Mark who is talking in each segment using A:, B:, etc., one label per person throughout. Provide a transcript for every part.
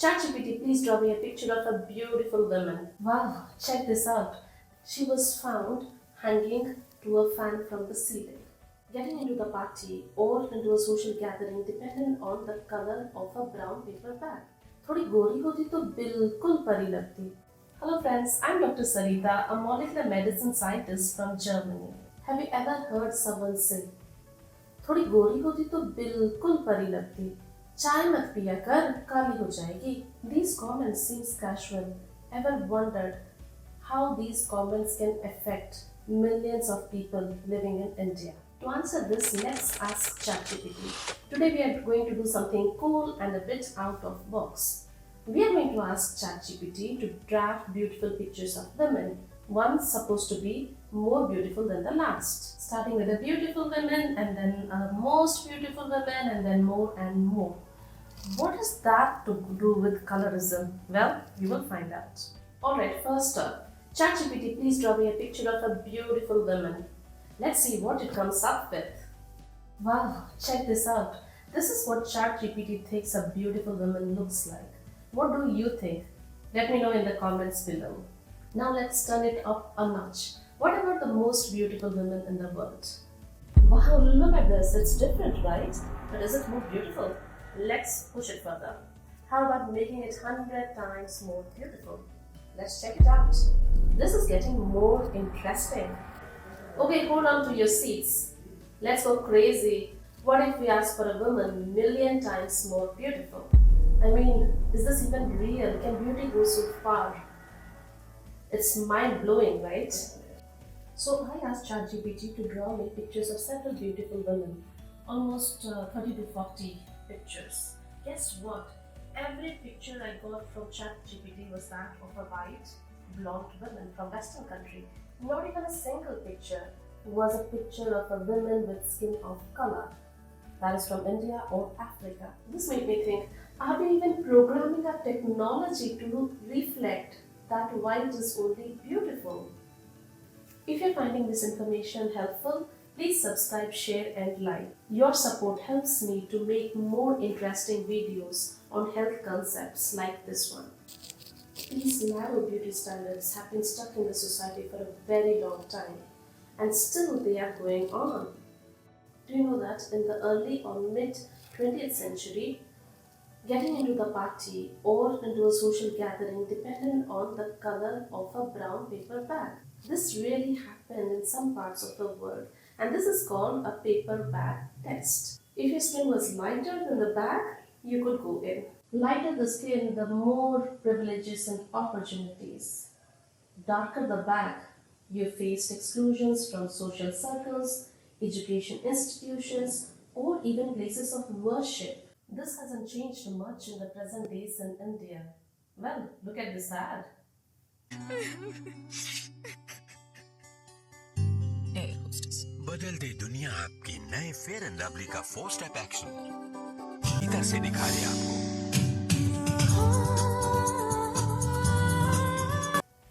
A: ChatGPT, please draw me a picture of a beautiful woman. Wow, check this out. She was found hanging to a fan from the ceiling. Getting into the party or into a social gathering dependent on the color of a brown paper bag. थोड़ी गोरी होती तो बिल्कुल परी लगती. Hello friends, I'm Dr. Sarita, a molecular medicine scientist from Germany. Have you ever heard someone say, थोड़ी गोरी होती तो बिल्कुल परी लगती, चाय मत पिया कर काली हो जाएगी? These comments seem casual. Ever wondered how these comments can affect millions of people living in India? To answer this, let's ask ChatGPT. Today we are going to do something cool and a bit out of box. We are going to ask ChatGPT to draft beautiful pictures of women, one supposed to be more beautiful than the last. Starting with a beautiful woman and then a most beautiful woman and then more and more. What has that to do with colorism? Well, you will find out. Alright, first up, ChatGPT, please draw me a picture of a beautiful woman. Let's see what it comes up with. Wow, check this out. This is what ChatGPT thinks a beautiful woman looks like. What do you think? Let me know in the comments below. Now let's turn it up a notch. What about the most beautiful women in the world? Wow, look at this. It's different, right? But is it more beautiful? Let's push it further. How about making it 100 times more beautiful? Let's check it out. This is getting more interesting. Okay, hold on to your seats. Let's go crazy. What if we ask for a woman million times more beautiful? I mean, is this even real? Can beauty go so far? It's mind-blowing, right? So I asked ChatGPT to draw me pictures of several beautiful women. Almost 30 to 40 pictures. Guess what? Every picture I got from ChatGPT was that of a white, blonde woman from Western country. Not even a single picture was a picture of a woman with skin of color, that is from India or Africa. This made me think, are we even programming our technology to reflect that white is only beautiful? If you're finding this information helpful, please subscribe, share and like. Your support helps me to make more interesting videos on health concepts like this one. These narrow beauty standards have been stuck in the society for a very long time, and still they are going on. Do you know that in the early or mid 20th century, getting into the party or into a social gathering depended on the color of a brown paper bag? This really happened in some parts of the world, and this is called a paper bag test. If your skin was lighter than the bag, you could go in. Lighter the skin, the more privileges and opportunities. Darker the bag, you faced exclusions from social circles, education institutions, or even places of worship. This hasn't changed much in the present days in India. Well, look at this ad.
B: बदल दे दुनिया आपकी नए fair and lovely का 4 step action इधर से दिखा रहे आपको.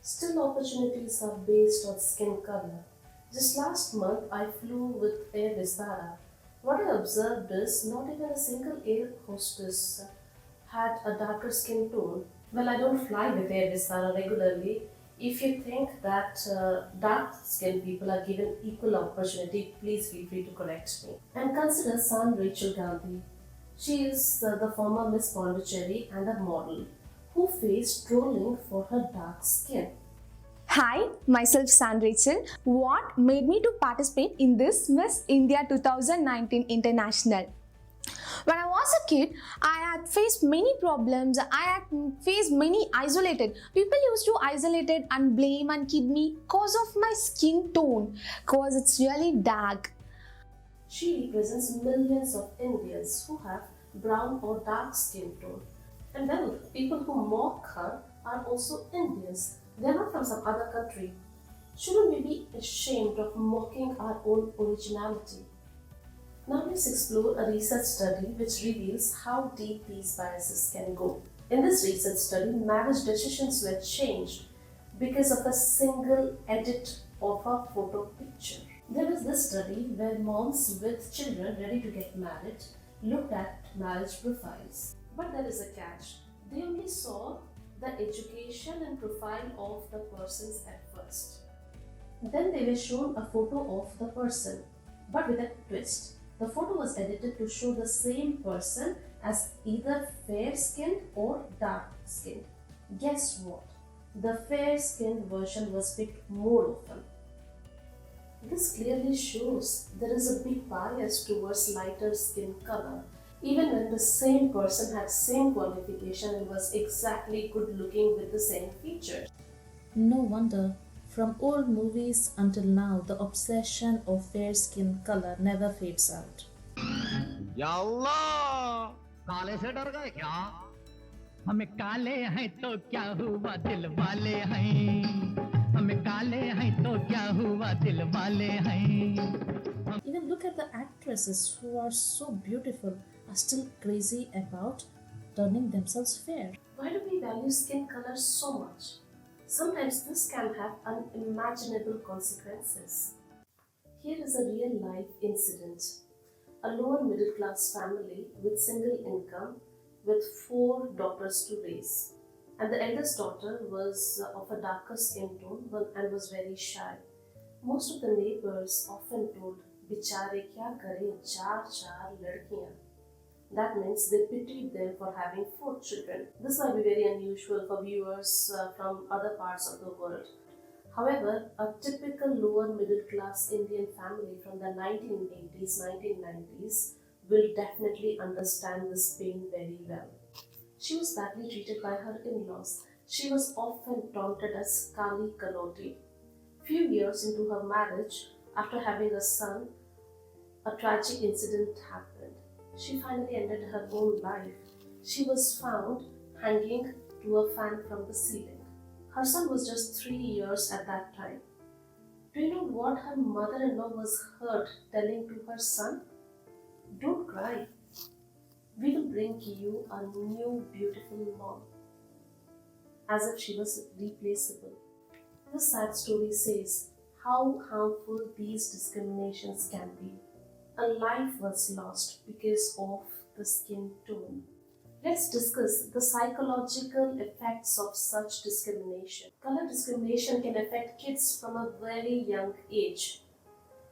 A: Still, opportunities are based on skin color. Just last month, I flew with Air Vistara. What I observed is not even a single air hostess had a darker skin tone. Well, I don't fly with Air Vistara regularly. If you think that dark-skinned people are given equal opportunity, please feel free to correct me. And consider San Rachel Gandhi. She is the former Miss Pondicherry and a model who faced trolling for her dark skin.
C: Hi, myself San Rachel. What made me to participate in this Miss India 2019 International? When I was a kid, I had faced many problems. I had faced many isolated. People used to isolate it and blame and kid me cause of my skin tone, cause it's really dark.
A: She represents millions of Indians who have brown or dark skin tone. And well, people who mock her are also Indians. They are not from some other country. Shouldn't we be ashamed of mocking our own originality? Now let's explore a research study which reveals how deep these biases can go. In this research study, marriage decisions were changed because of a single edit of a photo picture. There was this study where moms with children ready to get married looked at marriage profiles. But there is a catch. They only saw the education and profile of the persons at first. Then they were shown a photo of the person, but with a twist. The photo was edited to show the same person as either fair-skinned or dark-skinned. Guess what? The fair-skinned version was picked more often. This clearly shows there is a big bias towards lighter skin color, even when the same person had same qualification and was exactly good looking with the same features.
D: No wonder, from old movies until now, the obsession of fair skin color never fades out.
E: या अल्लाह काले से डर गए क्या हमें काले हैं तो क्या हुआ दिल वाले हैं हमें काले हैं तो क्या हुआ दिल वाले हैं
D: Even look at the actresses who are so beautiful are still crazy about turning themselves fair.
A: Why do we value skin color so much? Sometimes this can have unimaginable consequences. Here is a real life incident. A lower middle class family with single income with 4 daughters to raise. And the eldest daughter was of a darker skin tone and was very shy. Most of the neighbors often told, "Bichare kya kare, char ladkiyan." That means they pitied them for having 4 children. This might be very unusual for viewers from other parts of the world. However, a typical lower middle class Indian family from the 1980s, 1990s will definitely understand this pain very well. She was badly treated by her in-laws. She was often taunted as Kali Kaloti. Few years into her marriage, after having a son, a tragic incident happened. She finally ended her own life. She was found hanging to a fan from the ceiling. Her son was just 3 years at that time. Do you know what her mother-in-law was heard telling to her son? "Don't cry. We will bring you a new beautiful mom." As if she was replaceable. This sad story says how harmful these discriminations can be. A life was lost because of the skin tone. Let's discuss the psychological effects of such discrimination. Color discrimination can affect kids from a very young age.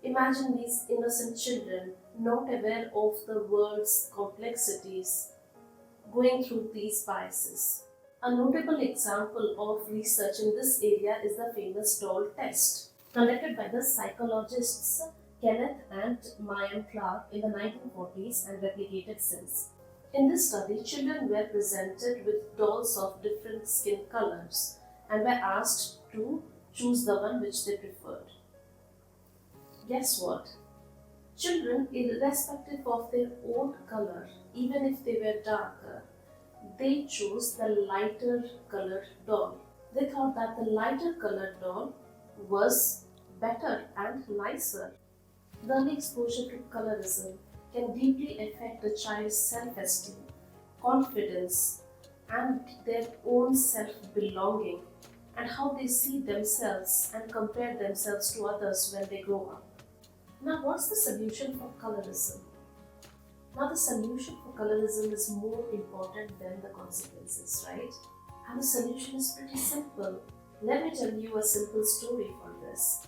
A: Imagine these innocent children, not aware of the world's complexities, going through these biases. A notable example of research in this area is the famous doll test, conducted by the psychologists Kenneth and Mayim Clark in the 1940s and replicated since. In this study, children were presented with dolls of different skin colors and were asked to choose the one which they preferred. Guess what? Children, irrespective of their own color, even if they were darker, they chose the lighter colored doll. They thought that the lighter colored doll was better and nicer. The early exposure to colorism can deeply affect a child's self-esteem, confidence, and their own self-belonging, and how they see themselves and compare themselves to others when they grow up. Now, what's the solution for colorism? Now, the solution for colorism is more important than the consequences, right? And the solution is pretty simple. Let me tell you a simple story for this.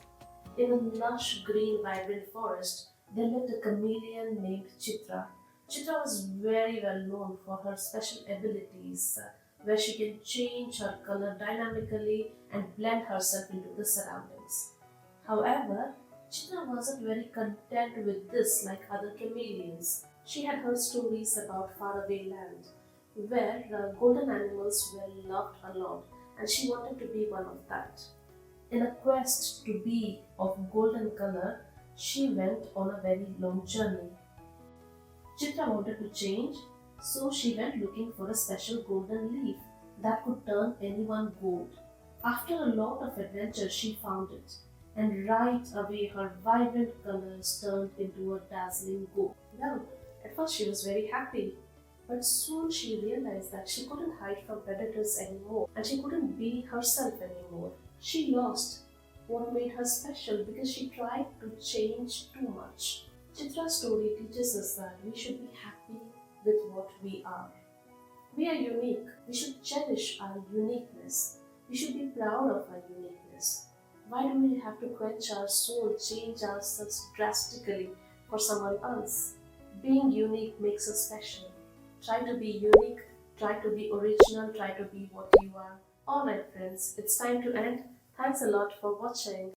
A: In a lush, green, vibrant forest, there lived a chameleon named Chitra. Chitra was very well known for her special abilities, where she can change her color dynamically and blend herself into the surroundings. However, Chitra wasn't very content with this like other chameleons. She had heard stories about faraway land, where golden animals were loved a lot, and she wanted to be one of that. In a quest to be of golden color, she went on a very long journey. Chitra wanted to change, so she went looking for a special golden leaf that could turn anyone gold. After a lot of adventure, she found it, and right away her vibrant colors turned into a dazzling gold. Well, at first she was very happy, but soon she realized that she couldn't hide from predators anymore, and she couldn't be herself anymore. She lost what made her special because she tried to change too much. Chitra's story teaches us that we should be happy with what we are. We are unique. We should cherish our uniqueness. We should be proud of our uniqueness. Why do we have to quench our soul, change ourselves drastically for someone else? Being unique makes us special. Try to be unique, try to be original, try to be what you are. Alright friends, it's time to end. Thanks a lot for watching.